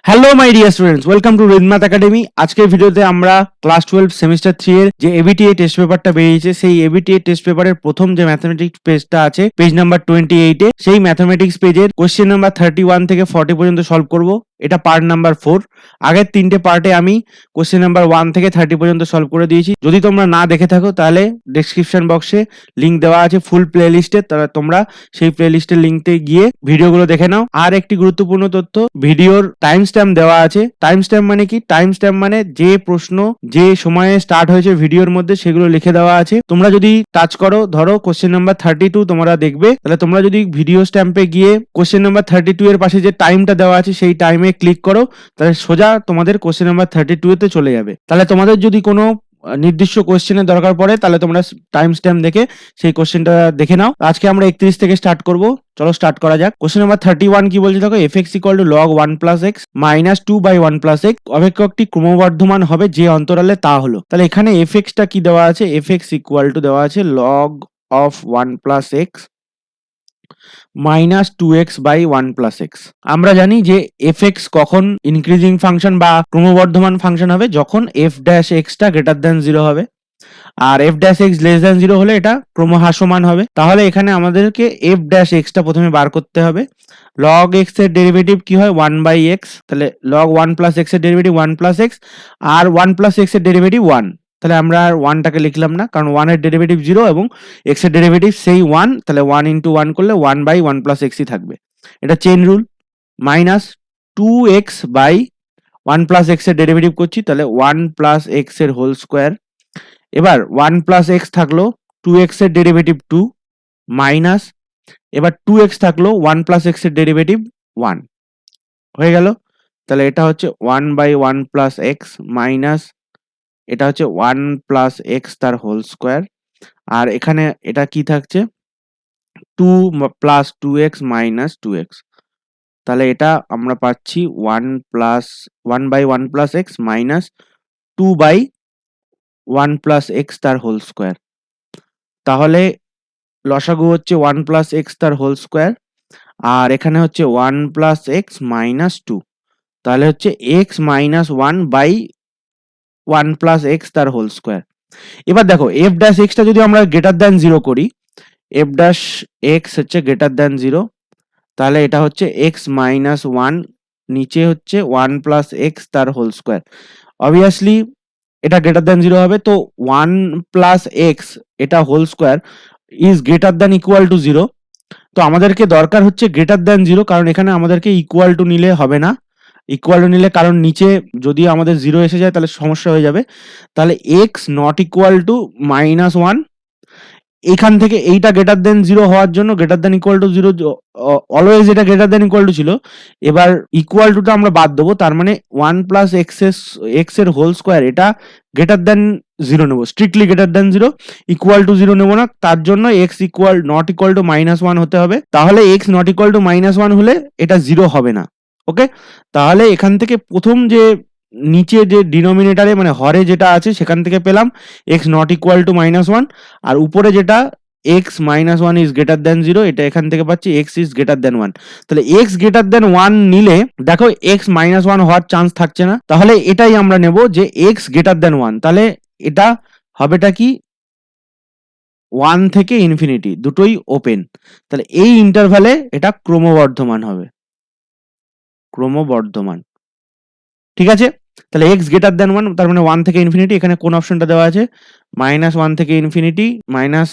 Hello my dear students, welcome to Rhythmath academy. আজকের ভিডিওতে আমরা ক্লাস 12 সেমিস্টার 3 এর যে এবিটিএ টেস্ট পেপারটা বেরিয়েছে, সেই এবিটিএ টেস্ট পেপারের প্রথম যে ম্যাথমেটিক্স পেজটা আছে, পেজ নাম্বার 28 এ, সেই ম্যাথমেটিক্স পেজের কোশ্চেন নাম্বার 31 থেকে 40 পর্যন্ত সলভ করব। এটা পার্ট নাম্বার 4। আগের তিনটে পার্টে আমি কোশ্চেন নাম্বার 1 থেকে 30 পর্যন্ত সলভ করে দিয়েছি। যদি তোমরা না দেখে থাকো তাহলে ডেসক্রিপশন বক্সে লিংক দেওয়া আছে ফুল প্লে লিস্টে, তাহলে তোমরা সেই প্লে লিস্টের লিঙ্কে গিয়ে ভিডিওগুলো দেখে নাও। আর একটি গুরুত্বপূর্ণ তথ্য, ভিডিওর টাইম স্ট্যাম্প দেওয়া আছে। টাইম স্ট্যাম্প মানে কি? টাইম স্ট্যাম্প মানে যে প্রশ্ন যে সময়ে স্টার্ট হয়েছে ভিডিওর মধ্যে সেগুলো লিখে দেওয়া আছে। তোমরা যদি টাচ করো, ধরো কোশ্চেন নাম্বার 32 তোমরা দেখবে, তাহলে তোমরা যদি ভিডিও স্ট্যাম্পে গিয়ে কোশ্চেন নাম্বার 32 এর পাশে যে টাইমটা দেওয়া আছে সেই টাইমে ক্লিক করো, তাহলে সোজা তোমাদের কোশ্চেন নাম্বার 32 তে চলে যাবে। তাহলে তোমাদের যদি কোনো নির্দিষ্ট কোশ্চেনের দরকার পড়ে তাহলে তোমরা টাইম স্ট্যাম্প দেখে সেই কোশ্চেনটা দেখে নাও। আজকে আমরা 31 থেকে স্টার্ট করব। চলো স্টার্ট করা যাক। কোশ্চেন নাম্বার 31 কি বলছে দেখো, f x equal to log 1 plus x minus 2/1 plus x অপেক্ষকটি ক্রমবর্ধমান হবে যে অন্তরালে তা হলো। তাহলে এখানে এফ এক্সটা কি দেওয়া আছে? এফ এক্স ইকুয়াল টু দেওয়া আছে log of 1 plus x minus 2x/1 plus x. আমরা জানি যে এফ এক্স কখন ইনক্রিজিং ফাংশন বা ক্রমবর্ধমান ফাংশন হবে, যখন এফ ড্যাশ এক্সটা গ্রেটার দ্যান 0 হবে, আর f dash x less than 0 হলে এটা ক্রমহ্রাসমান হবে। তাহলে এখানে আমাদেরকে এফ ড্যাশ এক্সটা প্রথমে বার করতে হবে। লগ এক্স এর ডেরিভেটিভ কি হয়? 1/x। তাহলে লগ 1 প্লাস এক্স এর ডেরিভেটিভ 1 প্লাস এক্স, আর 1 প্লাস এক্স এর ডেরিভেটিভ 1। তাহলে আমরা আর 1টাকে লিখলাম না, কারণ 1 এর ডেরিভেটিভ 0 এবং x এর ডেরিভেটিভ সেই 1। তাহলে 1 ইন্টু 1 করলে 1/1 প্লাস এক্সই থাকবে। এটা chain rule. Minus 2x/1 plus x এর ডেরিভেটিভ করছি, তাহলে 1 প্লাস এক্স এর হোল স্কোয়ার। এবার 1 প্লাস এক্স থাকলো, 2x এর ডেরিভেটিভ 2 মাইনাস, এবার 2x থাকলো, 1 প্লাস এক্স এর ডেরিভেটিভ 1 হয়ে গেল। তাহলে এটা হচ্ছে 1/1 প্লাস এক্স মাইনাস, এটা হচ্ছে 1 প্লাস এক্স তার হোল স্কোয়ার। আর এখানে এটা কি থাকছে? 2 প্লাস 2x মাইনাস 2x। তাহলে এটা আমরা পাচ্ছি 1/1 plus x minus 2/1 plus x তার হোল স্কোয়ার। তাহলে লসাগু হচ্ছে 1 প্লাস এক্স তার হোল স্কোয়ার, আর এখানে হচ্ছে 1 প্লাস এক্স মাইনাস 2। তাহলে হচ্ছে এক্স মাইনাস 1/1 প্লাস এক্স তার হোল স্কোয়ার। এবার দেখো, এফ ড্যাশ এক্সটা যদি আমরা গ্রেটার দ্যান 0 করি, এফ ড্যাশ এক্স হচ্ছে গ্রেটার দ্যান 0, তাহলে এটা হচ্ছে এক্স মাইনাস 1, নিচে হচ্ছে 1 প্লাস এক্স তার হোল স্কোয়ার। অবভিয়াসলি এটা গ্রেটার দ্যান 0 হবে, তো 1 প্লাস এক্স এটা whole square is greater than equal to 0। তো আমাদেরকে দরকার হচ্ছে গ্রেটার দ্যান 0, কারণ এখানে আমাদেরকে ইকুয়াল টু নিলে হবে না। ইকুয়াল টু নিলে, কারণ নিচে যদি আমাদের 0 এসে যায় তাহলে সমস্যা হয়ে যাবে। তাহলে এক্স নট ইকুয়াল টু -1। এখান থেকে এইটা গ্রেটার দেন 0 হওয়ার জন্য greater than equal to 0, always এটা গ্রেটার দেন ইকুয়াল টু ছিল। এবার ইকুয়াল টুটা আমরা বাদ দেবো, তার মানে 1 প্লাস এক্স এর হোল স্কোয়ার এটা গ্রেটার দেন 0 নেবো, strictly greater than 0, equal to 0 নেবো না। তার জন্য এক্স নট ইকুয়াল টু -1 হতে হবে। তাহলে এক্স নট ইকুয়াল টু -1 হলে এটা 0 হবে না। ওকে, তাহলে এখান থেকে প্রথম যে নিচে যে ডিনোমিনেটারে মানে হরে যেটা আছে সেখান থেকে পেলাম এক্স নট ইকুয়াল টু -1, আর উপরে যেটা এক্স -1 ইজ গ্রেটার দেন 0, এটা এখান থেকে পাচ্ছি এক্স ইজ গ্রেটার দেন 1। তাহলে এক্স গ্রেটার দেন 1 নিলে দেখো এক্স -1 হওয়ার চান্স থাকছে না, তাহলে এটাই আমরা নেব যে এক্স গ্রেটার দেন 1। তাহলে এটা হবেটা কি? 1 থেকে ইনফিনিটি দুটোই ওপেন, তাহলে এই ইন্টারভ্যালে এটা ক্রমবর্ধমান হবে, ক্রমবর্ধমান। ঠিক আছে, তাহলে এক্স গ্রেটার দেন 1, তার মানে 1 থেকে ইনফিনিটি। এখানে কোন অপশনটা দেওয়া আছে? -1 থেকে ইনফিনিটি, মাইনাস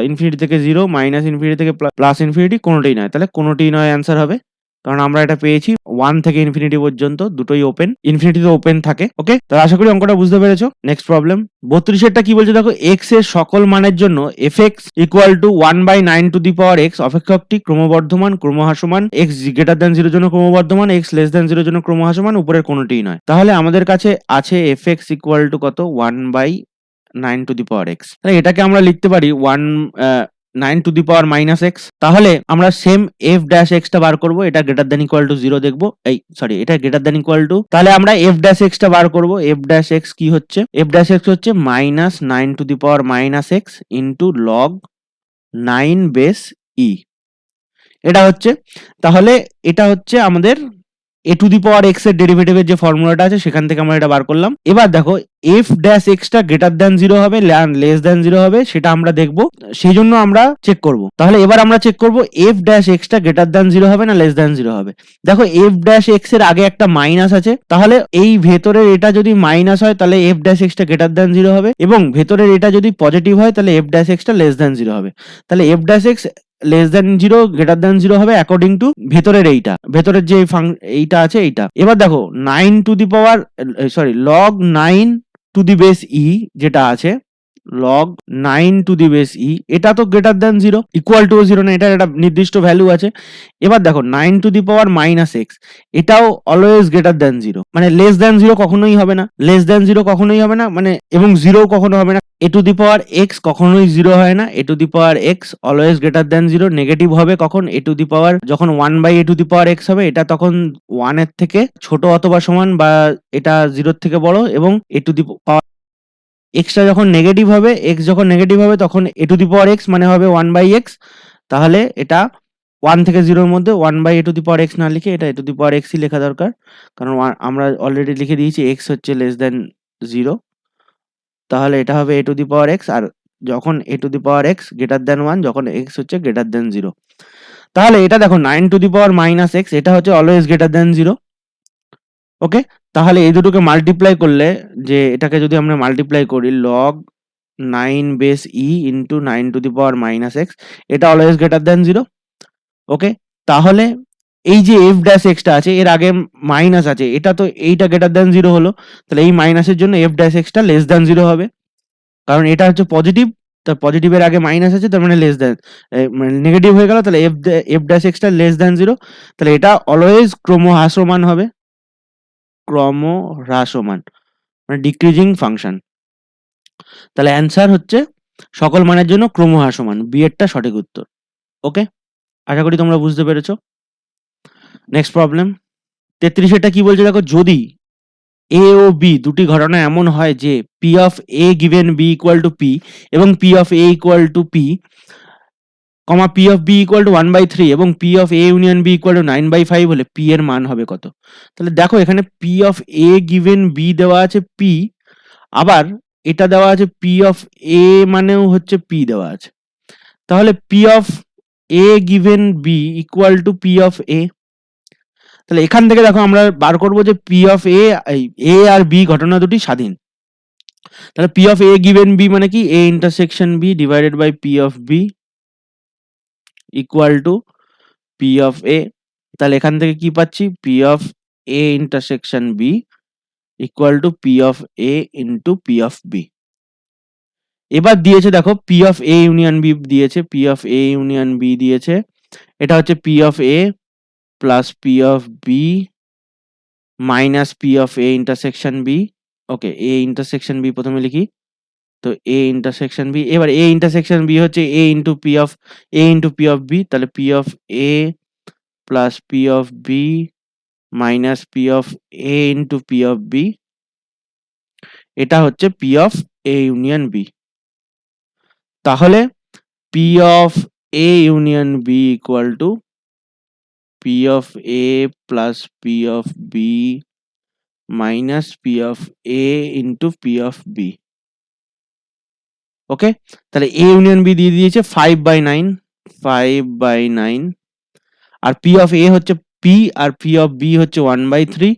ইনফিনিটি থেকে 0, মাইনাস ইনফিনিটি থেকে প্লাস ইনফিনিটি, কোনোটাই নয়। তাহলে কোনোটাই নয় অ্যান্সার হবে, কারণ আমরা এটা পেয়েছি 1 থেকে ইনফিনিটি পর্যন্ত দুটোই ওপেন, ইনফিনিটি তো ওপেন থাকে। ওকে, তাহলে আশা করি অঙ্কটা বুঝতে পেরেছো। নেক্সট প্রবলেম 32 কি বলছে দেখো, এক্স এর সকল মানের জন্য f x equal to 1/9 to the power x অপেক্ষকটি ক্রমবর্ধমান ক্রমহ্রাসমান, এক্স গ্রেটার দেন 0 জন্য ক্রমবর্ধমান, এক্স লেস দেন 0 জন্য ক্রমহ্রাসমান, উপরের কোনোটিই নয়। তাহলে আমাদের কাছে আছে এফ এক্স ইকুয়াল টু কত? 1/9 টু দি পাওয়ার এক্স। তাহলে এটাকে আমরা লিখতে পারি 9 to the power minus x. তাহলে আমরা সেম এফ ড্যাশ এক্সটা বার করবো, এটা গ্রেটার দেন ইকুয়াল টু 0 দেখবো, এটা গ্রেটার দেন ইকুয়াল টু, তাহলে আমরা এফ ড্যাশ এক্সটা বার করবো। এফ ড্যাশ এক্স কি হচ্ছে? এফ ড্যাশ এক্স হচ্ছে -9 to the power minus x into log 9 base e, এটা হচ্ছে। তাহলে এটা হচ্ছে আমাদের a to the power x এর ডেরিভেটিভের যে ফর্মুলাটা আছে সেখান থেকে আমরা এটা বার করলাম। এবার দেখো f ড্যাশ x টা গ্রেটার দ্যান 0 হবে লেস দ্যান 0 হবে সেটা আমরা দেখব। সেই জন্য আমরা চেক করব। তাহলে এবার আমরা চেক করব f ড্যাশ x টা গ্রেটার দ্যান 0 হবে না লেস দ্যান 0 হবে। দেখো f ড্যাশ x এর আগে একটা মাইনাস আছে, তাহলে এই ভেতরের এটা যদি মাইনাস হয় তাহলে f ড্যাশ x টা গ্রেটার দ্যান 0 হবে, এবং ভেতরের এটা যদি পজিটিভ হয় তাহলে f ড্যাশ x টা লেস দ্যান 0 হবে। তাহলে f dash x less than 0 greater than 0 হবে অ্যাকর্ডিং টু ভেতরের ভেতরের যে এইটা আছে এইটা। এবার দেখো 9 to the power log 9 to the base e যেটা আছে, log 9 to the base e, এটা তো গ্রেটার দ্যান 0, ইকুয়াল টু 0 না, এটা একটা নির্দিষ্ট ভ্যালু আছে। এবার দেখো 9 to the power minus x, এটাও অলওয়েজ গ্রেটার দ্যান 0, মানে লেস দ্যান 0 কখনোই হবে না, লেস দ্যান 0 কখনোই হবে না, মানে এবং 0 কখনো হবে না। A to the power x কখনোই 0 হয় না, a to the power x always greater than 0। Negative হবে কখন? এ টু দি পাওয়ার যখন 1 by a to the power x হবে, এটা তখন 1 এর থেকে ছোট অথবা সমান, বা এটা 0 এর থেকে বড়, এবং এ টু দি পাওয়ার এক্সটা যখন নেগেটিভ হবে, এক্স যখন নেগেটিভ হবে তখন এ টু দি পাওয়ার এক্স মানে হবে 1 বাই এক্স। তাহলে এটা 1 থেকে 0 এর মধ্যে 1 by a to the power x না লিখে এটা এ টু দি পাওয়ার এক্সই লেখা দরকার, কারণ আমরা অলরেডি লিখে দিয়েছি এক্স হচ্ছে লেস দ্যান 0। তাহলে এটা হবে এ টু দি পাওয়ার এক্স, আর যখন a to the power x greater than 1, যখন এক্স হচ্ছে গ্রেটার দ্যান 0। তাহলে এটা দেখো 9 to the power minus x, এটা হচ্ছে অলওয়েজ গ্রেটার দ্যান 0। ওকে, তাহলে এই দুটোকে মাল্টিপ্লাই করলে, যে এটাকে যদি আমরা মাল্টিপ্লাই করি log 9 base E into 9 to the power minus x, এটা অলওয়েজ গ্রেটার দ্যান 0। ওকে, তাহলে এই যে এফ ড্যাশ এক্সটা আছে এর আগে মাইনাস আছে, এটা তো এইটা গ্রেটার দ্যান 0 হলো, তাহলে এই মাইনাসের জন্য F dash extra less than 0 হবে, কারণ এটা হচ্ছে পজিটিভ, তার পজিটিভের আগে মাইনাস আছে, তার মানে লেস দ্যান, মানে নেগেটিভ হয়ে গেল, তাহলে F dash extra less than 0, তাহলে এটা অলওয়েজ ক্রমহ্রাসমান হবে, ক্রমহ্রাসমান মানে ডিক্রিজিং ফাংশন। তাহলে অ্যান্সার হচ্ছে সকল মানের জন্য ক্রমহ্রাসমান, বি এরটা সঠিক উত্তর। ওকে, আশা করি তোমরা বুঝতে পেরেছো। নেক্সট প্রবলেম 33, এটা কি বলছে দেখো, যদি এ ও বি দুটি ঘটনা এমন হয় যে P of A given B equal to P এবং P of A equal to P, comma P of B equal to 1/3 এবং P of A union B equal to 9/5 হলে পি এর মান হবে কত? তাহলে দেখো এখানে P of A given B দেওয়া আছে পি, আবার এটা দেওয়া আছে পি অফ এ মানেও হচ্ছে পি দেওয়া আছে, তাহলে P of A given B equal to P of A. তাহলে এখান থেকে দেখো আমরা বার করবো যে পি অফ এ আর বি ঘটনা দুটি স্বাধীন। তাহলে P of A given B মানে কি, A intersection B divided by P of B equal to P of A. তাহলে এখান থেকে কি পাচ্ছি, P of A intersection B equal to P of A into P of B. এবার দিয়েছে দেখো P of A union B দিয়েছে, P of A union B দিয়েছে, এটা হচ্ছে P of A plus P of B minus P of A intersection B. Okay, A intersection B প্রথমে লিখি, তো এ ইন্টারসেকশন বি, এবার এ ইন্টারসেকশন বি হচ্ছে A into P of B, তাহলে P of A plus P of B minus P of A into P of B, এটা হচ্ছে P of A union B. তাহলে P of A union B equal to P of A plus P of B minus P of A into P of B. Okay, তাহলে A union B দিয়ে দিয়েছে 5/9, আর P of A হচ্ছে P, আর P of B হচ্ছে 1/3,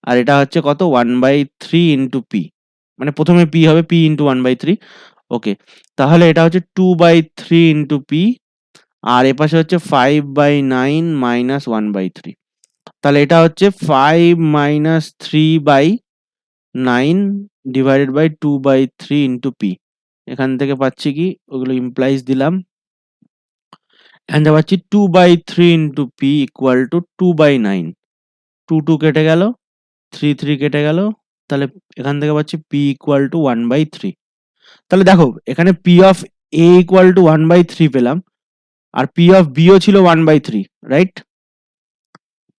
আর এটা হচ্ছে কত 1/3 into P, মানে প্রথমে পি হবে পি ইন্টু 1/3। ওকে, তাহলে এটা হচ্ছে 2/3 ইন্টু পি, আর এপাশে হচ্ছে 5/9 মাইনাস 1/3, তাহলে এটা হচ্ছে 5 minus 3/9 divided by 2/3 into P. এখান থেকে পাচ্ছি কি, ওগুলো ইমপ্লাইজ দিলাম, এখানে পাচ্ছি 2/3 ইন্টু পি ইকুয়াল টু 2/9, 2 কেটে গেল, 3 কেটে গেল, তাহলে এখান থেকে পাচ্ছি পি ইকুয়াল টু 1/3। তাহলে দেখো এখানে P of A equal to 1/3 পেলাম, আর পি অফ বিও ছিল 1/3, রাইট?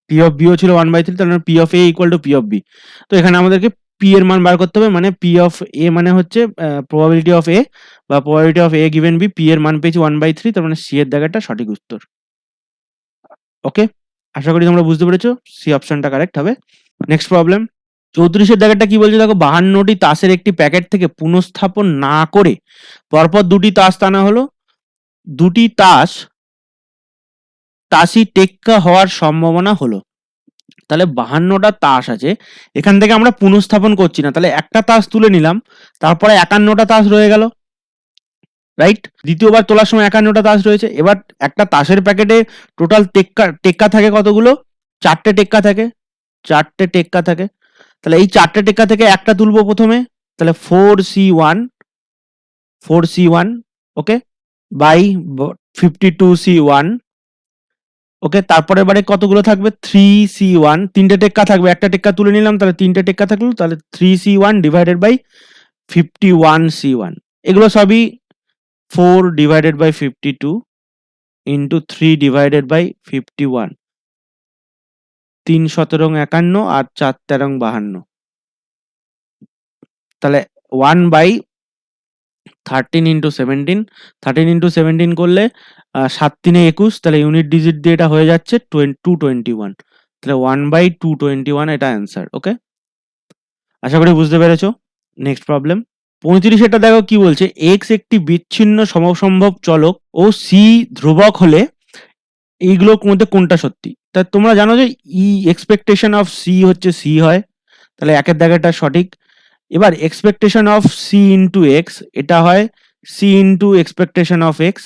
পি অফ বিও ছিল 1/3, তাহলে P of A equal to P of B. তো এখানে আমাদেরকে পি এর মান বার করতে হবে, মানে পি অফ এ মানে হচ্ছে প্রবাবিলিটি অফ এ বা probability of A given B, P এর মান পেয়েছি 1/3, তার মানে সি এর জায়গাটা সঠিক উত্তর। ওকে, আশা করি তোমরা বুঝতে পেরেছো, সি অপশনটা কারেক্ট হবে। নেক্সট প্রবলেম 34 এর দাগেরটা কি বলছে দেখো, 52টি তাসের একটি প্যাকেট থেকে পুনঃস্থাপন না করে পরপর দুটি তাস টানা হলো, দুটি তাসই টেক্কা হওয়ার সম্ভাবনা হলো। তাহলে 52টা তাস আছে, এখান থেকে আমরা পুনঃস্থাপন করছি না, তাহলে একটা তাস তুলে নিলাম, তারপরে 51টা তাস রয়ে গেল, রাইট? দ্বিতীয়বার তোলার সময় 51টা তাস রয়েছে। এবার একটা তাসের প্যাকেটে টোটাল টেক্কা থাকে কতগুলো? 4টে টেক্কা থাকে, 4টে টেক্কা থাকে। তাহলে এই 4টে টেক্কা থেকে একটা তুলবো প্রথমে, তাহলে 4C1, ওকে, বাই 52C1, ওকে। তারপরে বারে কতগুলো থাকবে? 3C1, 3টে টেক্কা থাকবে, একটা টেক্কা তুলে নিলাম, তাহলে 3টে টেক্কা থাকলো, তাহলে 3C1 ডিভাইডেড বাই 51C1। এগুলো সবই 4 divided by 52 into 3 divided by 51, 3 17 51 আর 4 13 52, তাহলে 1 বাই 13 ইন্টু 17, 13 ইন্টু 17 করলে 7 3 21, তাহলে ইউনিট ডিজিট দিয়ে এটা হয়ে যাচ্ছে 221, তাহলে 1 বাই 221 এটা অ্যান্সার, ওকে। আশা করি বুঝতে পেরেছো। নেক্সট প্রবলেম 35 এটা দেখো কি বলছে, এক্স একটি বিচ্ছিন্ন সমসম্ভব চলক ও সি ধ্রুবক হলে এইগুলোর মধ্যে কোনটা সত্যি? তা তোমরা জানো যে এক্সপেকটেশন অফ সি হচ্ছে সি হয়, তাহলে একের দাগেরটা সঠিক। এবার expectation of C into X, এটা হয় C into expectation of X.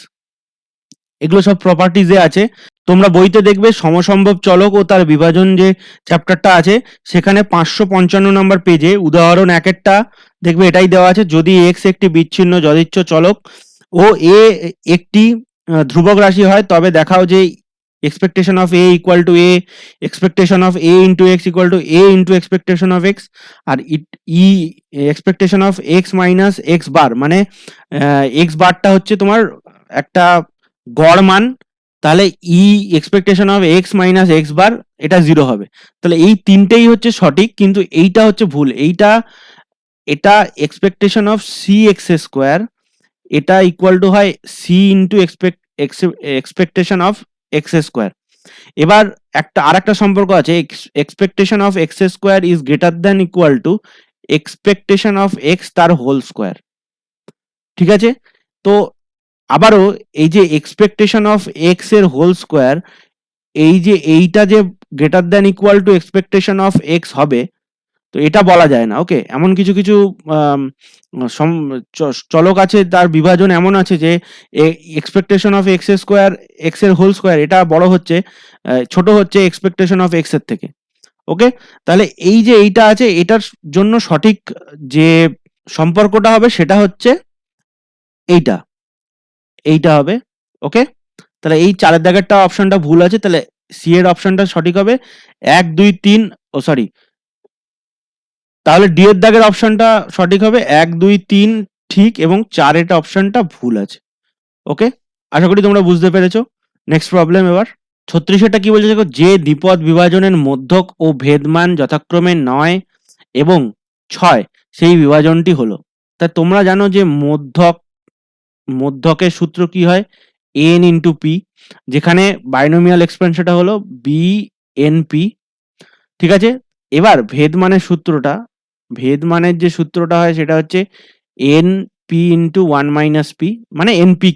এগুলো সব প্রপার্টিজে আছে, তোমরা বইতে দেখবে সমসম্ভব চলক ও তার বিভাজন যে চ্যাপ্টারটা আছে সেখানে 555 নম্বর পেজে উদাহরণ একেরটা দেখবে এটাই দেওয়া আছে, যদি এক্স একটি বিচ্ছিন্ন যদিচ্ছ চলক ও এ একটি ধ্রুবক রাশি হয় তবে দেখাও যে expectation of A equal to a, expectation of A into x equal to a into expectation of x, আর E expectation of x minus x bar, মানে এক্স বারটা হচ্ছে তোমার একটা গড় মান, তাহলে E expectation of x minus x bar এটা 0 হবে। তাহলে এই তিনটেই হচ্ছে সঠিক, কিন্তু এইটা হচ্ছে ভুল। এটা expectation of C X square, এটা ইকুয়াল টু হয় C into expectation of X square. এবার আরেকটা সম্পর্ক আছে, expectation of X square is greater than equal to expectation of X তার হোল স্কোয়ার, ঠিক আছে? তো আবারও এই যে এক্সপেকটেশন অফ এক্স এর হোল স্কোয়ার, এইটা যে greater than equal to expectation of X হবে, তো এটা বলা যায় না, ওকে। এমন কিছু কিছু চলক আছে তার বিভাজন এমন আছে যে expectation of X square, x এর হোল স্কোয়ার এটা বড় হচ্ছে, ছোট হচ্ছে এক্সপেকটেশন অফ এক্স এর থেকে, ওকে। তাহলে এই যে এইটা আছে, এটার জন্য সঠিক যে সম্পর্কটা হবে সেটা হচ্ছে এইটা এইটা হবে, ওকে। তাহলে এই 4 দাগেরটা অপশনটা ভুল আছে, তাহলে সি এর অপশনটা সঠিক হবে 1 2 3, ও সরি, তাহলে ডি এর দাগের অপশনটা সঠিক হবে 1 2 3 ঠিক, এবং 4 এটা অপশনটা ভুল আছে, ওকে। আশা করি তোমরা বুঝতে পেরেছো। নেক্সট প্রবলেম এবার 36 এটা কি বলছে দেখো, যে দ্বিপদ বিভাজনের মধ্যক ও ভেদমান যথাক্রমে 9 এবং 6 সেই বিভাজনটি হলো। তা তোমরা জানো যে মধ্যকের সূত্র কি হয়? এন ইন্টু পি, যেখানে বাইনোমিয়াল এক্সপেন্সনটা হলো বি এন পি, ঠিক আছে। এবার ভেদ মানের যে সূত্রটা হয় সেটা হচ্ছে N P into 1 minus P, মানে এনপি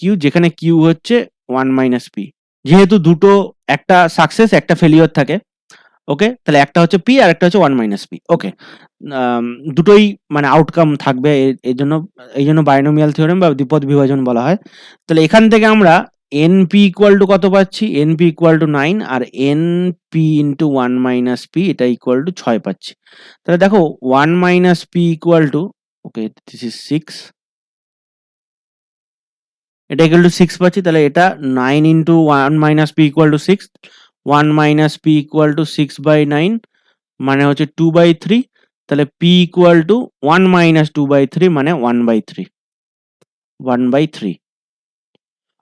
কিউ, যেখানে কিউ হচ্ছে 1 মাইনাস পি। যেহেতু দুটো, একটা সাকসেস একটা ফেলিওর থাকে, ওকে, তাহলে একটা হচ্ছে পি আর একটা হচ্ছে 1 মাইনাস পি, ওকে। দুটোই মানে আউটকাম থাকবে, এই জন্য বাইনোমিয়াল থিওরেম বা দ্বিপদ বিভাজন বলা হয়। তাহলে এখান থেকে আমরা এনপি ইকুয়াল টু কত পাচ্ছি? এনপি ইকুয়াল টু 9, আর এনপি ইন্টু 1 মাইনাস পি এটা ইকুয়াল টু 6 পাচ্ছি। তাহলে দেখো 1 minus P equal to, okay, this is 6, এটা ইকুয়াল টু 6 পাচ্ছি, তাহলে এটা 9 into 1 minus P equal to 6, 1 minus P equal to 6 by 9, মানে হচ্ছে 2 বাই 3, তাহলে P equal to 1 minus 2 by 3 মানে 1 বাই 3, 1 বাই 3,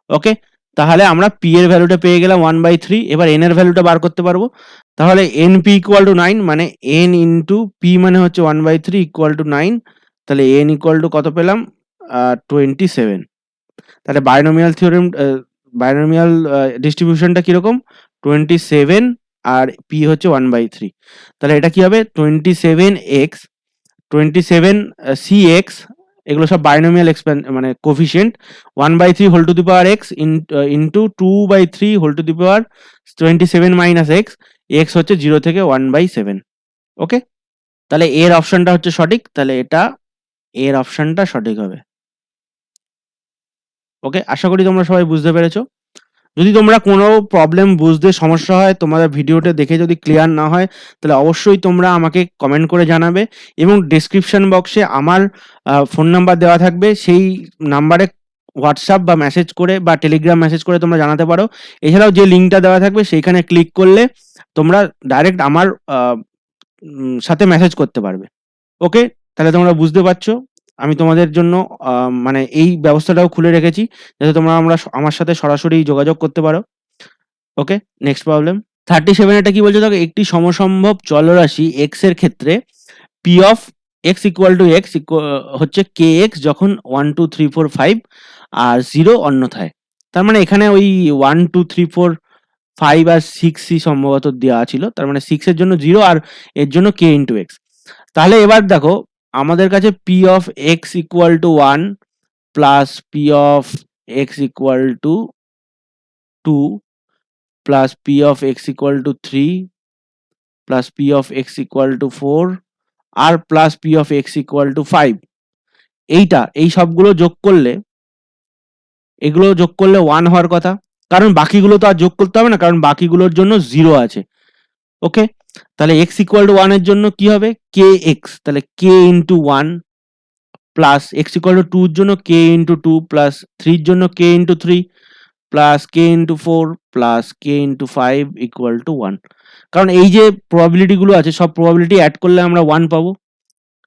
ওকে। তাহলে আমরা পি এর ভ্যালুটা পেয়ে গেলাম 1 বাই 3। এবার এন এর ভ্যালুটা বার করতে পারবো, তাহলে এন পি ইকুয়াল টু 9, মানে এন ইন্টু পি মানে হচ্ছে 1 বাই 3 ইকুয়াল টু 9, তাহলে এন ইকুয়াল টু কত পেলাম? 27। তাহলে বাইনোমিয়াল থিওরেম বাইনোমিয়াল ডিস্ট্রিবিউশনটা কিরকম 27 আর পি হচ্ছে 1/3, তাহলে এটা কি হবে 27x 27 cx, এগুলো সব বাইনোমিয়াল মানে coefficient 1/3 whole to the power X into 2/3 whole to the power 27 minus X, X হচ্ছে 0 থেকে 1/7। ওকে, তাহলে এর অপশনটা হচ্ছে সঠিক, তাহলে এটা এর অপশনটা সঠিক হবে। ওকে, আশা করি তোমরা সবাই বুঝতে পেরেছো। যদি তোমরা কোনো প্রবলেম বুঝতে সমস্যা হয়, তোমাদের ভিডিওটা দেখে যদি ক্লিয়ার না হয়, তাহলে অবশ্যই তোমরা আমাকে কমেন্ট করে জানাবে, এবং ডেসক্রিপশন বক্সে আমার ফোন নাম্বার দেওয়া থাকবে, সেই নাম্বারে হোয়াটসঅ্যাপ বা মেসেজ করে বা টেলিগ্রাম মেসেজ করে তোমরা জানাতে পারো। এছাড়াও যে লিঙ্কটা দেওয়া থাকবে সেইখানে ক্লিক করলে তোমরা ডাইরেক্ট আমার সাথে মেসেজ করতে পারবে। ওকে, তাহলে তোমরা বুঝতে পারছো আমি তোমাদের জন্য মানে এই ব্যবস্থাটাও খুলে রেখেছি, যাতে তোমরা আমার সাথে সরাসরি যোগাযোগ করতে পারো। ওকে, নেক্সট প্রবলেম 37, এটা কি বলছে দেখো, একটি সমসম্ভব চলরাশি x এর ক্ষেত্রে p of x equal two x হচ্ছে kx যখন 1 2 3 4 5 আর 0 অন্যথায়। তার মানে এখানে ওই 1 2 3 4 5 আর 6ই সম্ভবত দেওয়া ছিল, তার মানে 6 এর জন্য 0 আর এর জন্য k ইন্টু x। তাহলে এবার দেখো আমাদের কাছে p of x equal to 1 plus p of x equal to 2 plus p of x equal to 3 plus p of x equal to 4 আর plus p of x equal to 5, এই সবগুলো যোগ করলে, এগুলো যোগ করলে 1 হওয়ার কথা, কারণ বাকিগুলো তো আর যোগ করতে হবে না, কারণ বাকিগুলোর জন্য 0 আছে। ওকে, তাহলে x ইকুয়াল টু 1 এর জন্য কি হবে kx, তাহলে k into 1 plus x equal to 2 এর জন্য k ইন্টু 2 প্লাস 3 এর জন্য k into 3 plus k into 4 plus k into 5 equal to 1। কারণ এই যে প্রবাবিলিটি গুলো আছে, সব প্রবাবিলিটি অ্যাড করলে আমরা 1 পাবো।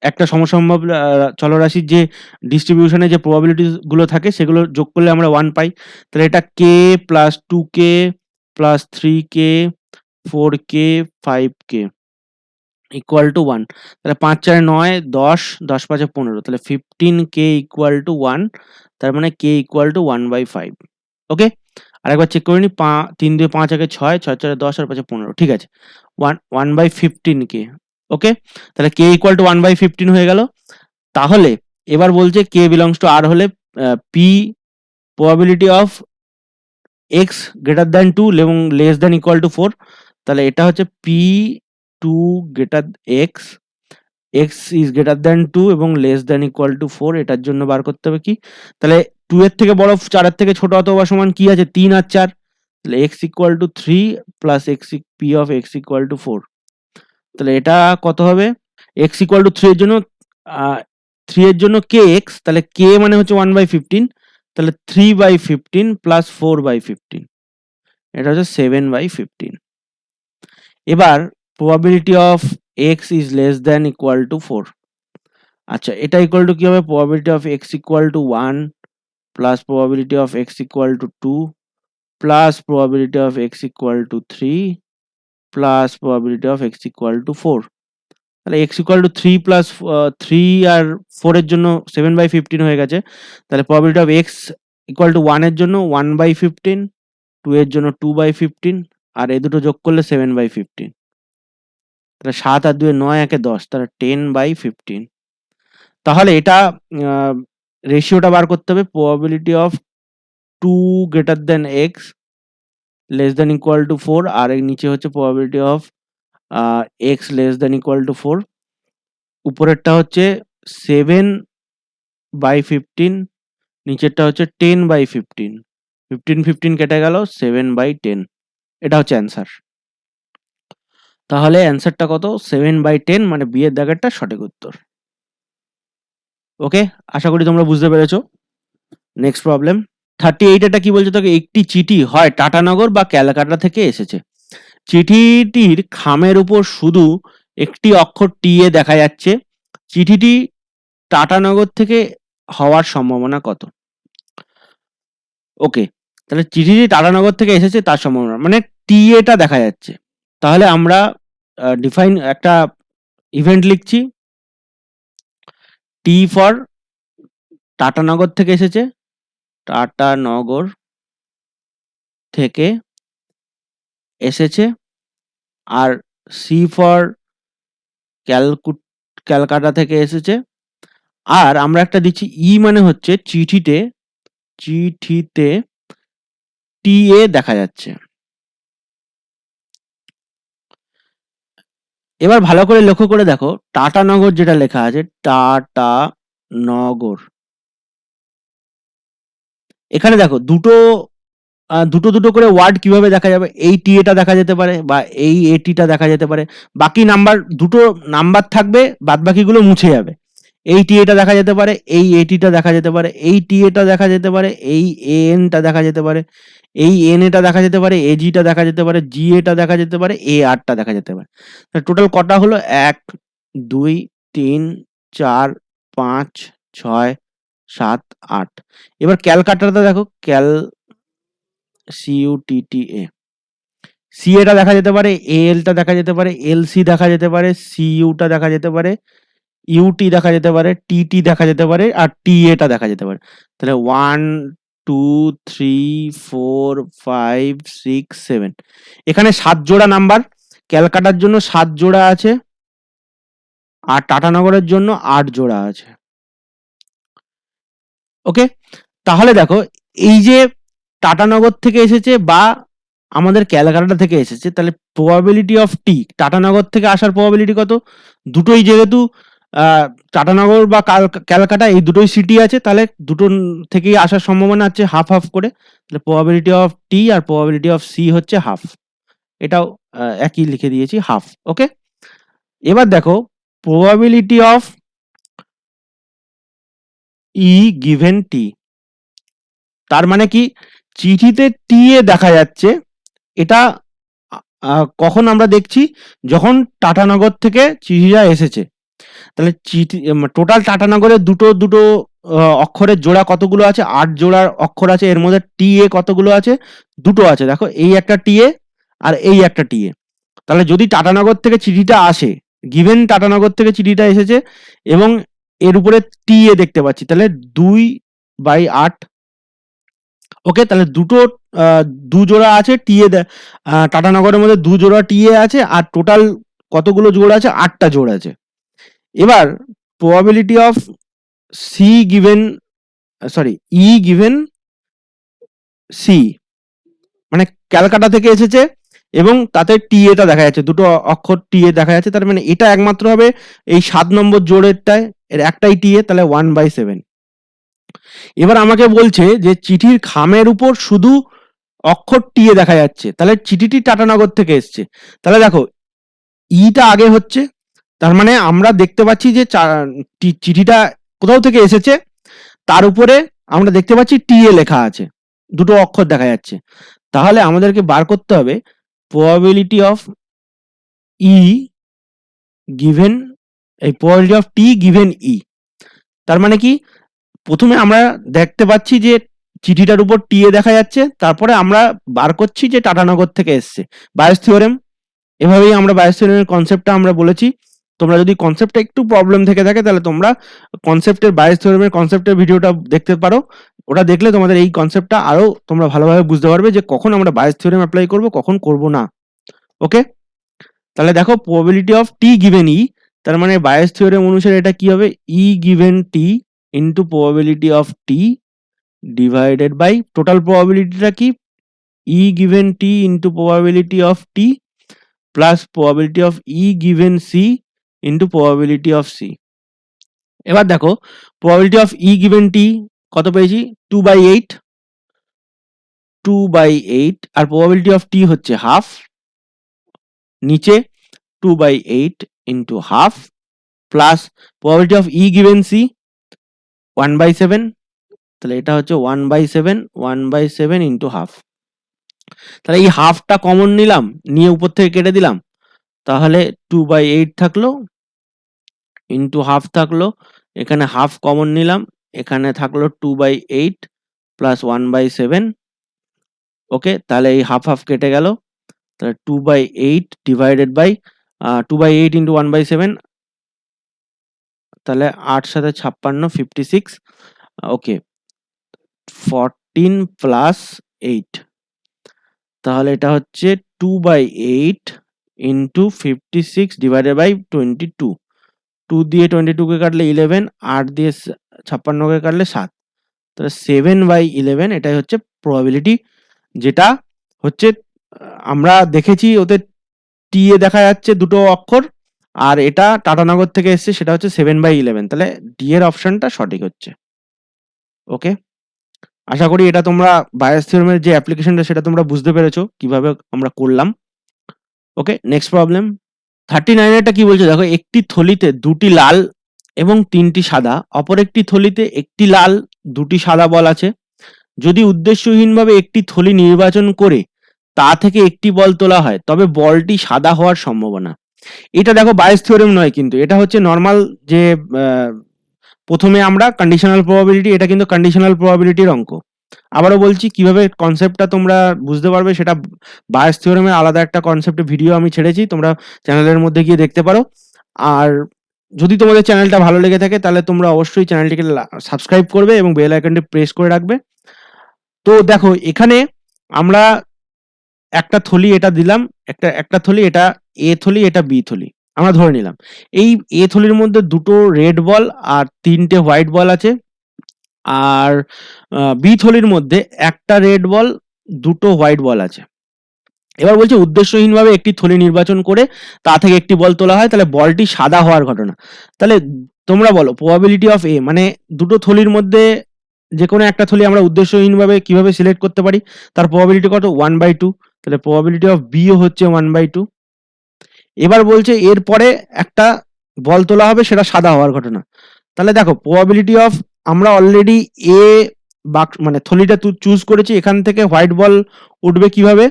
একটা সমসম্ভব চলরাশির যে ডিস্ট্রিবিউশনে যে প্রবাবিলিটি গুলো থাকে সেগুলো যোগ করলে আমরা 1 পাই। তাহলে এটা k plus 2k plus 3k 4k 5k equal to 1। তাহলে 5 4 9 10 10 5 15, তাহলে 15k ইকুয়াল টু 1, তার মানে k ইকুয়াল টু 1/5। ওকে, আরেকবার চেক করে নি, 3 2 5 আগে 6 6 4 10 আর 5 15, ঠিক আছে 1/15k। ওকে, তাহলে k ইকুয়াল টু 1/15 হয়ে গেল। তাহলে এবার বলছে k বিলংস টু r হলে p probability of x greater than 2 এবং লেস দ্যান ইকুয়াল টু 4, তাহলে এটা হচ্ছে p 2 greater x is greater than 2 এবং লেস দ্যান ইকুয়াল টু 4, এটার জন্য বার করতে হবে কি, তাহলে 2 এর থেকে বড় 4 এর থেকে ছোট অথবা সমান কি আছে 3 আর 4, তাহলে x equal to 3 plus p of x equal to 4, তাহলে এটা কত হবে x ইকুয়াল টু 3 এর জন্য 3 এর জন্য kx, তাহলে k মানে হচ্ছে 1/15, তাহলে 3/15 প্লাস 4/15, এটা হচ্ছে 7/15। এবার probability of x is less than equal to 4, আচ্ছা এটা ইকুয়াল টু কি হবে probability of x equal to 1 plus probability of x equal to 2 plus probability of x equal to 3 plus probability of x equal to 4, তাহলে x equal to 3 plus 3 আর 4 এর জন্য 7/15 হয়ে গেছে, তাহলে probability of x equal to 1 এর জন্য 1/15, 2 এর জন্য 2/15 আর এই দুটো যোগ করলে 7/15, তাহলে 7 আর 2 9 একে 10, তাহলে 10/15। তাহলে এটা রেশিওটা বার করতে হবে probability of 2 greater than x less than equal to 4 আর এর নিচে হচ্ছে probability of x less than equal to 4, উপরেরটা হচ্ছে 7/15, নিচেরটা হচ্ছে 10/15, 15 15 কেটে গেল 7/10, এটা হচ্ছে অ্যান্সার। তাহলে অ্যান্সারটা কত 7/10, মানে বি এর দাগেরটা সঠিক উত্তর। ওকে, আশা করি তোমরা বুঝতে পেরেছো। নেক্সট প্রবলেম 38, এটা কি বলছে তোকে, একটি চিঠি হয় টাটানগর বা ক্যালকাটা থেকে এসেছে, চিঠিটির খামের উপর শুধু একটি অক্ষর টি এ দেখা যাচ্ছে, চিঠিটি টাটানগর থেকে হওয়ার সম্ভাবনা কত? ওকে, তাহলে চিঠিটি টাটানগর থেকে এসেছে তার সম্ভাবনা, মানে টি এটা দেখা যাচ্ছে, তাহলে আমরা ডিফাইন একটা ইভেন্ট লিখছি, টি ফর টাটানগর থেকে এসেছে, টাটানগর থেকে এসেছে, আর সি ফর ক্যালকাটা থেকে এসেছে। আর আমরা একটা দিচ্ছি ই মানে হচ্ছে চিঠিতে টিএ দেখা যাচ্ছে। এবার ভালো করে লক্ষ্য করে দেখো, টাটানগর যেটা লেখা আছে, টাটানগর, এখানে দেখো দুটো করে ওয়ার্ড কিভাবে দেখা যাবে, এই টিএটা দেখা যেতে পারে বা এই এটিটা দেখা যেতে পারে, বাকি নাম্বার দুটো নাম্বার থাকবে, বাদ বাকিগুলো মুছে যাবে। এই টিএটা দেখা যেতে পারে, এই এটিটা দেখা যেতে পারে, এই টিএটা দেখা যেতে পারে, এই এনটা দেখা যেতে পারে, এই এন এটা দেখা যেতে পারে, এজিটা দেখা যেতে পারে, জি এটা দেখা যেতে পারে, এ আরটা দেখা যেতে পারে। টোটাল কটা হলো? 1 2 3 4 5 6 7 8। এবার ক্যালকাটাটা দেখো, সিইউটিটিএ, সি এটা দেখা যেতে পারে, এলটা দেখা যেতে পারে, এলসি দেখা যেতে পারে, সিইউটা দেখা যেতে পারে, ইউটি দেখা যেতে পারে, টিটি দেখা যেতে পারে, আর টিএটা দেখা যেতে পারে। তাহলে 1 2 3 4 5 6 7, এখানে 7 জোড়া নাম্বার। ক্যালকাটার জন্য 7 জোড়া আছে, আর টাটানগরের জন্য 8 জোড়া আছে। ওকে, তাহলে দেখো, এই যে টাটানগর থেকে এসেছে বা আমাদের ক্যালকাটা থেকে এসেছে, তাহলে প্রবাবিলিটি অফ টি, টাটানগর থেকে আসার প্রবাবিলিটি কত? দুটোই যেহেতু টাটানগর বা ক্যালকাটা এই দুটোই সিটি আছে, তাহলে দুটো থেকেই আসার সম্ভাবনা আছে হাফ হাফ করে। তাহলে প্রবাবিলিটি অফ টি আর প্রবাবিলিটি অফ সি হচ্ছে হাফ, এটাও একই লিখে দিয়েছি, হাফ। ওকে, এবার দেখো probability of E given T, তার মানে কি, চিঠিতে টি এ দেখা যাচ্ছে, এটা কখন আমরা দেখছি? যখন টাটানগর থেকে চিঠিটা এসেছে। তাহলে টোটাল টাটানগরের দুটো দুটো অক্ষরের জোড়া কতগুলো আছে? 8 জোড়ার অক্ষর আছে, এর মধ্যে টি এ কতগুলো আছে? দুটো আছে, দেখো এই একটা টি এ আর এই একটা টি এ। তাহলে যদি টাটানগর থেকে চিঠিটা আসে, গিভেন টাটানগর থেকে চিঠিটা এসেছে এবং এর উপরে টি এ দেখতে পাচ্ছি, তাহলে 2/8। ওকে, তাহলে দু জোড়া আছে টিএ, টাটানগরের মধ্যে 2 জোড়া টিএ আছে, আর টোটাল কতগুলো জোড়া আছে? 8টা জোড়া আছে। এবার probability of C given, sorry, E given C, মানে ক্যালকাটা থেকে এসেছে এবং তাতে টিএটা দেখা যাচ্ছে, দুটো অক্ষর টিএ দেখা যাচ্ছে, তার মানে এটা একমাত্র হবে এই 7 নম্বর জোড়েরটায়, এর একটাই টিএ, তাহলে 1/7। এবার আমাকে বলছে যে চিঠির খামের উপর শুধু অক্ষর টিএ দেখা যাচ্ছে, তাহলে চিঠিটি টাটানগর থেকে এসছে। তাহলে দেখো, ইটা আগে হচ্ছে, তার মানে আমরা দেখতে পাচ্ছি যে চিঠিটা কোথাও থেকে এসেছে, তার উপরে আমরা দেখতে পাচ্ছি টিএ লেখা আছে, দুটো অক্ষর দেখা যাচ্ছে। তাহলে আমাদেরকে বার করতে হবে প্রবাবিলিটি অফ ই গিভেন, এই probability of T given E. তার মানে কি, প্রথমে আমরা দেখতে পাচ্ছি যে চিঠিটার উপর টিএ দেখা যাচ্ছে, তারপরে আমরা বার করছি যে টাটানগর থেকে এসছে, বায়োস থিওরেম। এভাবেই আমরা বায়োস থিওরেমের কনসেপ্টটা আমরা বলেছি। তোমরা যদি কনসেপ্টটা একটু প্রবলেম থেকে থাকে, তাহলে তোমরা কনসেপ্টের বায়োস থিওরেমের কনসেপ্টের ভিডিওটা দেখতে পারো। ওটা দেখলে তোমাদের এই কনসেপ্টটা আরো তোমরা ভালোভাবে বুঝতে পারবে যে কখন আমরা বায়োস থিওরেম অ্যাপ্লাই করব, কখন করব না। ওকে, তাহলে দেখো probability of T given E, তার মানে বায়োস থিওরেম অনুসারে এটা কি হবে? E given T into probability of T divided by total প্রবাবিলিটিটা কি? E given T into probability of T plus probability of E given C into probability of C. এবার দেখো probability of E given T কত পেয়েছি? 2/8, 2/8, আর probability of টি হচ্ছে half, নিচে 2/8 into half plus probability of E given C 1/7, তাহলে এটা হচ্ছে 1/7 into half. তাহলে এই হাফটা কমন নিলাম, নিয়ে উপর থেকে কেটে দিলাম, তাহলে 2/8 থাকলো ইন্টু হাফ থাকলো, এখানে হাফ কমন নিলাম, এখানে থাকলো 2/8 প্লাস 1/7। ওকে, তাহলে এই হাফ হাফ কেটে গেল, তাহলে 2/8 ডিভাইডেড বাই 2/8 ইন্টু 1/7, তাহলে 8 সাথে 56, 56। ওকে, 14 প্লাস 8, তাহলে এটা হচ্ছে 2/8 ইন্টু 56 ডিভাইডেড বাই 22। 2 দিয়ে 22 কে কাটলে 11, 8 দিয়ে 56 কে কাটলে 7। তাহলে 7/11 এটাই হচ্ছে প্রবাবিলিটি, যেটা হচ্ছে আমরা দেখেছি ওতে টি এ দেখা যাচ্ছে দুটো অক্ষর, আর এটা টাটানগর থেকে এসছে, সেটা হচ্ছে 7/11। তাহলে ডি এর অপশনটা সঠিক হচ্ছে। ওকে, আশা করি এটা তোমরা বায়াস থিওরেমের যে অ্যাপ্লিকেশনটা সেটা তোমরা বুঝতে পেরেছো কিভাবে আমরা করলাম। ওকে, নেক্সট প্রবলেম 39 এরটা কি বলছে দেখো, একটি থলিতে দুটি লাল এবং তিনটি সাদা, অপর একটি থলিতে একটি লাল দুটি সাদা বল আছে। যদি উদ্দেশ্যহীনভাবে একটি থলি নির্বাচন করে তা থেকে একটি বল তোলা হয়, তবে বলটি সাদা হওয়ার সম্ভাবনা। এটা দেখো বায়াস থিওরেম নয়, কিন্তু এটা হচ্ছে নর্মাল যে প্রথমে আমরা কন্ডিশনাল প্রবাবিলিটি, এটা কিন্তু কন্ডিশনাল প্রবাবিলিটির অঙ্ক। আবারও বলছি কিভাবে কনসেপ্টটা তোমরা বুঝতে পারবে, সেটা বায়াস থিওরেমের আলাদা একটা কনসেপ্টে ভিডিও আমি ছেড়েছি, তোমরা চ্যানেলের মধ্যে গিয়ে দেখতে পারো। আর যদি তোমাদের চ্যানেলটা ভালো লেগে থাকে তাহলে তোমরা অবশ্যই চ্যানেলটিকে সাবস্ক্রাইব করবে এবং বেল আইকনটি প্রেস করে রাখবে। তো দেখো এখানে আমরা একটা থলি এটা দিলাম, একটা থলি এটা এ থলি, এটা বি থলি আমরা ধরে নিলাম। এই এ থলির মধ্যে দুটো রেড বল আর তিনটে হোয়াইট বল আছে, আর বি থলির মধ্যে একটা রেড বল দুটো হোয়াইট বল আছে। এবার বলছে উদ্দেশ্যহীনভাবে একটি থলি নির্বাচন করে তা থেকে একটি বল তোলা হয়, তাহলে বলটি সাদা হওয়ার ঘটনা। তাহলে তোমরা বলো প্রবাবিলিটি অফ এ, মানে দুটো থলির মধ্যে যে কোনো একটা থলি আমরা উদ্দেশ্যহীনভাবে কিভাবে সিলেক্ট করতে পারি, তার প্রবাবিলিটি কত 1/2। তাহলে প্রবাবিলিটি অফ বিও হচ্ছে 1/2। এবার বলছে এরপরে একটা বল তোলা হবে, সেটা সাদা হওয়ার ঘটনা। তাহলে দেখো প্রবাবিলিটি অফ, আমরা অলরেডি এ মানে থলিটা চুজ করেছি, এখান থেকে হোয়াইট বল উঠবে কিভাবে,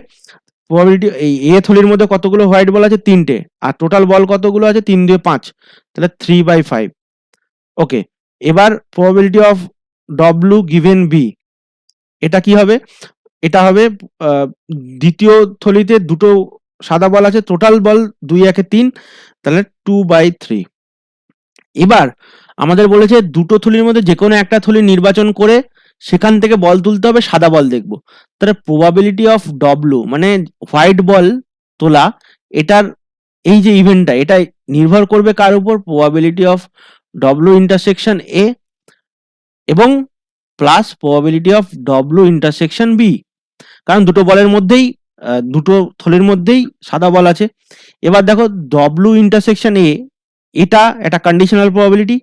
প্রবাবিলিটি এই এ থলির মধ্যে কতগুলো হোয়াইট বল আছে 3টে, আর টোটাল বল কতগুলো আছে 3 দিয়ে 5, তাহলে 3/5। ওকে, এবার probability of W given B, এটা কি হবে, এটা হবে দ্বিতীয় থলিতে দুটো সাদা বল আছে, টোটাল বল 2 1 3, তাহলে 2/3। এবার আমাদের বলেছে দুটো থলির মধ্যে যে কোনো একটা থলি নির্বাচন করে সেখান থেকে বল তুলতে হবে, সাদা বল দেখবো। তাহলে প্রবাবিলিটি অফ ডব্লু মানে হোয়াইট বল তোলা, এটার এই যে ইভেন্টটা, এটা নির্ভর করবে কার উপর, probability of W intersection A এবং plus probability of W intersection B, কারণ দুটো বলের মধ্যেই দুটো থলির মধ্যেই সাদা বল আছে। এবার দেখো ডব্লু ইন্টারসেকশন এ, এটা একটা কন্ডিশনাল প্রবাবিলিটি,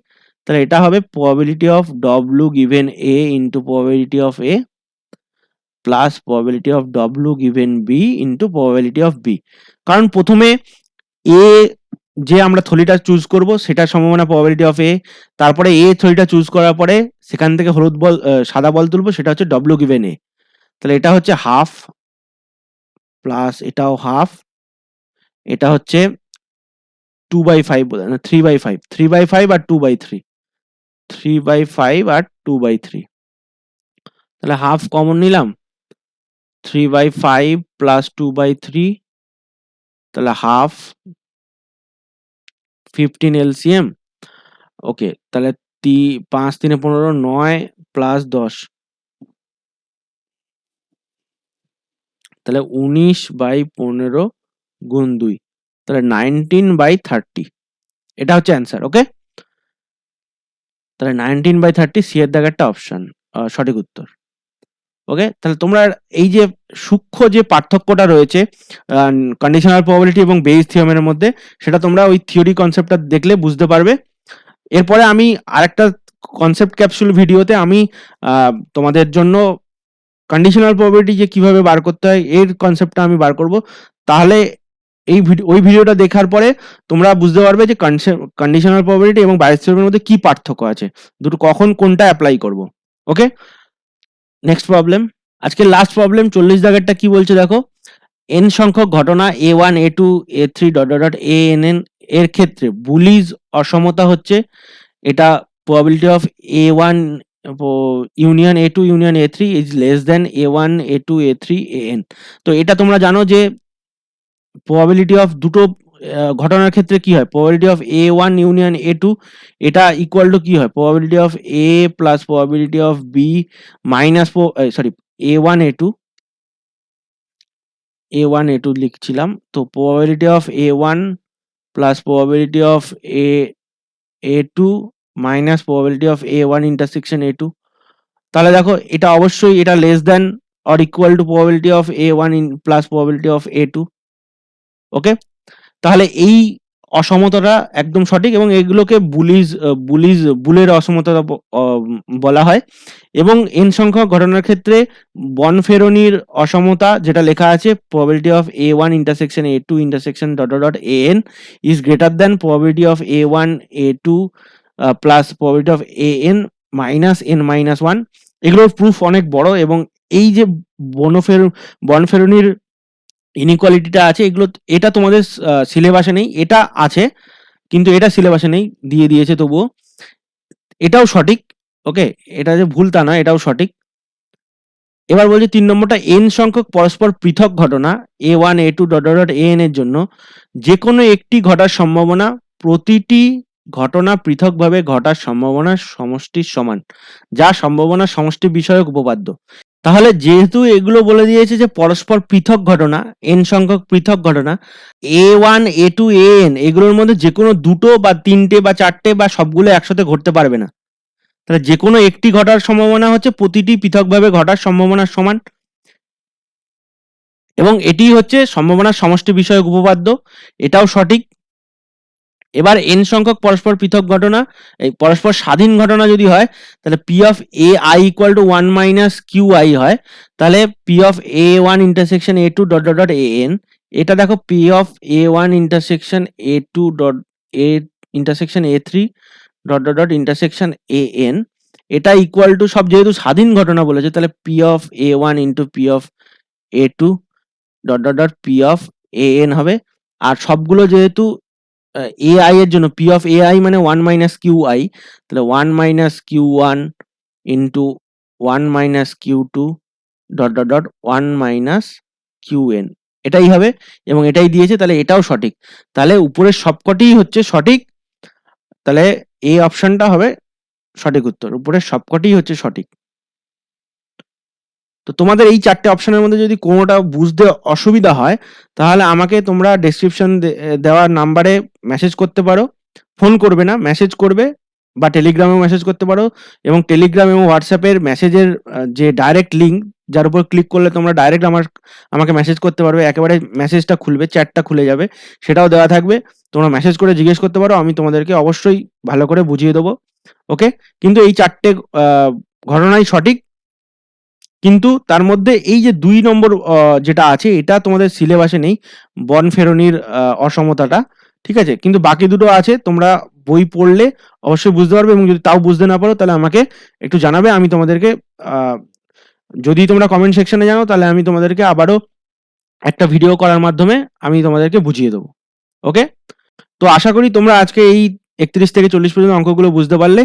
তাহলে এটা হবে probability of W given A into probability of A plus probability of W given B into probability of B. কারণ প্রথমে এ যে আমরা থলিটা চুজ করব সেটার সম্ভাবনা প্রবাবিলিটি অফ এ, তারপরে এ থলিটা চুজ করার পরে সেখান থেকে হলুদ বল সাদা বল তুলবো, সেটা হচ্ছে ডব্লু গিভেন এ। তাহলে এটা হচ্ছে হাফ প্লাস এটাও হাফ, এটা হচ্ছে 2/5 না 3/5, 3/5 আর 2/3, 3/5 আর 2/3। তাহলে হাফ কমন নিলাম, 3/5 প্লাস 2/3, তাহলে হাফ 15 এলসিএম। ওকে, তাহলে 5 3 15, 9 প্লাস 10, তাহলে 19/15 গুণ 2, তাহলে 19/30। এটা হচ্ছে অ্যান্সার। ওকে, তাহলে 19/30 সি এর দাগেরটা অপশন সঠিক উত্তর। ওকে, তাহলে তোমরা এই যে সূক্ষ্ম যে পার্থক্যটা রয়েছে কন্ডিশনাল প্রবাবিলিটি এবং বেইজ থিওরেমের মধ্যে, সেটা তোমরা ওই থিওরি কনসেপ্টটা দেখলে বুঝতে পারবে। এরপরে আমি আরেকটা কনসেপ্ট ক্যাপসুল ভিডিওতে আমি তোমাদের জন্য কন্ডিশনাল প্রবাবিলিটি যে কিভাবে বার করতে হয় এর কনসেপ্টটা আমি বার করব। তাহলে ওই ভিডিওটা দেখার পরে তোমরা বুঝতে পারবে যে কন্ডিশনাল প্রবাবিলিটি এবং বায়াস থিওরেমের মধ্যে কি পার্থক্য আছে, দুটো কখন কোনটা অ্যাপ্লাই করব। ওকে, নেক্সট প্রবলেম, আজকে লাস্ট প্রবলেম 40 দাগেরটা কি বলছে দেখো, n সংখ্যক ঘটনা a1 a2 a3 dot dot dot ann এর ক্ষেত্রে বুলিজ অসমতা হচ্ছে, এটা probability of a1 union a2 union a3 is less than a1 a2 a3 an। তো এটা তোমরা জানো যে প্রবাবিলিটি অফ দুটো ঘটনার ক্ষেত্রে কি হয়, probability of a1 union a2 এটা ইকুয়াল টু কি হয়, probability of a plus probability of b minus a1 a2 A1 A2 লিখছিলাম, তো probability of A1 plus probability of A2 minus probability of A1 intersection A2। তাহলে দেখো এটা অবশ্যই এটা less than or equal to probability of A1 plus probability of A2। ওকে, তাহলে এই অসমতাটা একদম সঠিক এবং এগুলোকে বুলের অসমতা বলা হয়। এবং n সংখ্যক ঘটনার ক্ষেত্রে বনফেরনির অসমতা যেটা লেখা আছে probability of A1 intersection A2 intersection dot dot dot AN is greater than probability of A1 A2 plus probability of AN minus n minus 1। এগুলোর প্রুফ অনেক বড় এবং এই যে বনফেরনির ইনইকুয়ালিটিটা আছে এগুলো, এটা তোমাদের সিলেবাসে নেই, এটা আছে কিন্তু এটা সিলেবাসে নেই, দিয়ে দিয়েছে তবুও। এটাও সঠিক। ওকে, এটা যে ভুল তা নয়, এটাও সঠিক। এবার বলছি 3 নম্বরটা, n সংখ্যক পরস্পর পৃথক ঘটনা A1 A2 dot dot AN এর জন্য যে কোনো একটি ঘটার সম্ভাবনা প্রতিটি ঘটনা পৃথকভাবে ঘটার সম্ভাবনার সমষ্টির সমান, যা সম্ভাবনার সমষ্টি বিষয়ক উপপাদ্য। তাহলে যেহেতু এগুলো বলে দিয়েছে যে পরস্পর পৃথক ঘটনা, n সংখ্যক পৃথক ঘটনা A1 A2 AN এগুলোর মধ্যে যে কোনো দুটো বা তিনটে বা চারটে বা সবগুলো একসাথে ঘটতে পারবে না। তাহলে যে কোনো একটি ঘটার সম্ভাবনা হচ্ছে প্রতিটি পৃথকভাবে ঘটার সম্ভাবনার সমান, এবং এটি হচ্ছে সম্ভাবনার সমষ্টি বিষয়ক উপপাদ্য, এটাও সঠিক। এবার n সংখ্যক পরস্পর পৃথক ঘটনা, এই পরস্পর স্বাধীন ঘটনা যদি হয় তাহলে P of AI equal to 1 minus QI হয়। তাহলে P of A1 intersection A2 dot dot dot AN, এটা দেখো P of A1 intersection A2 dot A intersection A3 dot dot dot intersection AN, এটা ইকুয়াল টু, সব যেহেতু স্বাধীন ঘটনা বলেছে তাহলে P of A1 into P of A2 dot dot dot P of AN হবে। আর সবগুলো যেহেতু AI এর জন্য P অফ AI মানে 1 মাইনাস QI, তাহলে 1 minus Q1 into 1 minus Q2 dot dot dot 1 minus QN, এটাই হবে এবং এটাই দিয়েছে, তাহলে এটাও সঠিক। তাহলে উপরের সবকটিই হচ্ছে সঠিক, তাহলে এই অপশনটা হবে সঠিক উত্তর, উপরের সবকটিই হচ্ছে সঠিক। তো তোমাদের এই চারটে অপশনের মধ্যে যদি কোনোটা বুঝতে অসুবিধা হয় তাহলে আমাকে তোমরা ডেসক্রিপশন দেওয়ার নাম্বারে মেসেজ করতে পারো, ফোন করবে না, মেসেজ করবে বা টেলিগ্রামেও মেসেজ করতে পারো। এবং টেলিগ্রাম এবং হোয়াটসঅ্যাপের মেসেজের যে ডাইরেক্ট লিঙ্ক, যার উপর ক্লিক করলে তোমরা ডাইরেক্ট আমাকে মেসেজ করতে পারবে, একেবারে মেসেজটা খুলবে, চ্যাটটা খুলে যাবে, সেটাও দেওয়া থাকবে। তোমরা মেসেজ করে জিজ্ঞেস করতে পারো, আমি তোমাদেরকে অবশ্যই ভালো করে বুঝিয়ে দেবো। ওকে, কিন্তু এই চারটে ঘটনাই সঠিক, কিন্তু তার মধ্যে এই যে 2 নম্বর যেটা আছে এটা তোমাদের সিলেবাসে নেই, বনফেরনির অসমতাটা, ঠিক আছে? কিন্তু বাকি দুটো আছে, তোমরা বই পড়লে অবশ্যই বুঝতে পারবে, এবং যদি তাও বুঝতে না পারো তাহলে আমাকে একটু জানাবে, আমি তোমাদেরকে যদি তোমরা কমেন্ট সেকশনে জানাও তাহলে আমি তোমাদেরকে আবারও একটা ভিডিও করার মাধ্যমে আমি তোমাদেরকে বুঝিয়ে দেবো। ওকে, তো আশা করি তোমরা আজকে এই 31 থেকে 40 পর্যন্ত অঙ্কগুলো বুঝতে পারলে,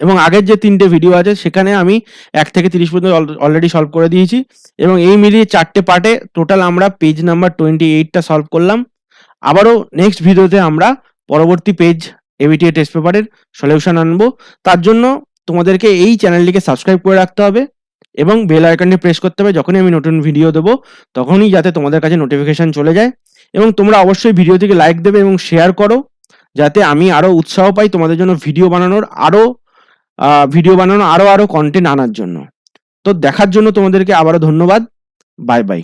এবং আগের যে 3টে ভিডিও আছে সেখানে আমি 1 থেকে 30 পর্যন্ত অলরেডি সলভ করে দিয়েছি, এবং এই মিলিয়ে 4টে পার্টে টোটাল আমরা পেজ নাম্বার 28টা সলভ করলাম। আবারও নেক্সট ভিডিওতে আমরা পরবর্তী পেজ এবিটিএ টেস্ট পেপারের সলিউশন আনবো। তার জন্য তোমাদেরকে এই চ্যানেলটিকে সাবস্ক্রাইব করে রাখতে হবে এবং বেল আইকনটি প্রেস করতে হবে, যখনই আমি নতুন ভিডিও দেবো তখনই যাতে তোমাদের কাছে নোটিফিকেশন চলে যায়। এবং তোমরা অবশ্যই ভিডিওটিকে লাইক দেবে এবং শেয়ার করো, যাতে আমি আরো উৎসাহ পাই তোমাদের জন্য ভিডিও বানানোর, আরো কন্টেন্ট আনার জন্য। তো দেখার জন্য তোমাদেরকে আবারও ধন্যবাদ। Bye bye.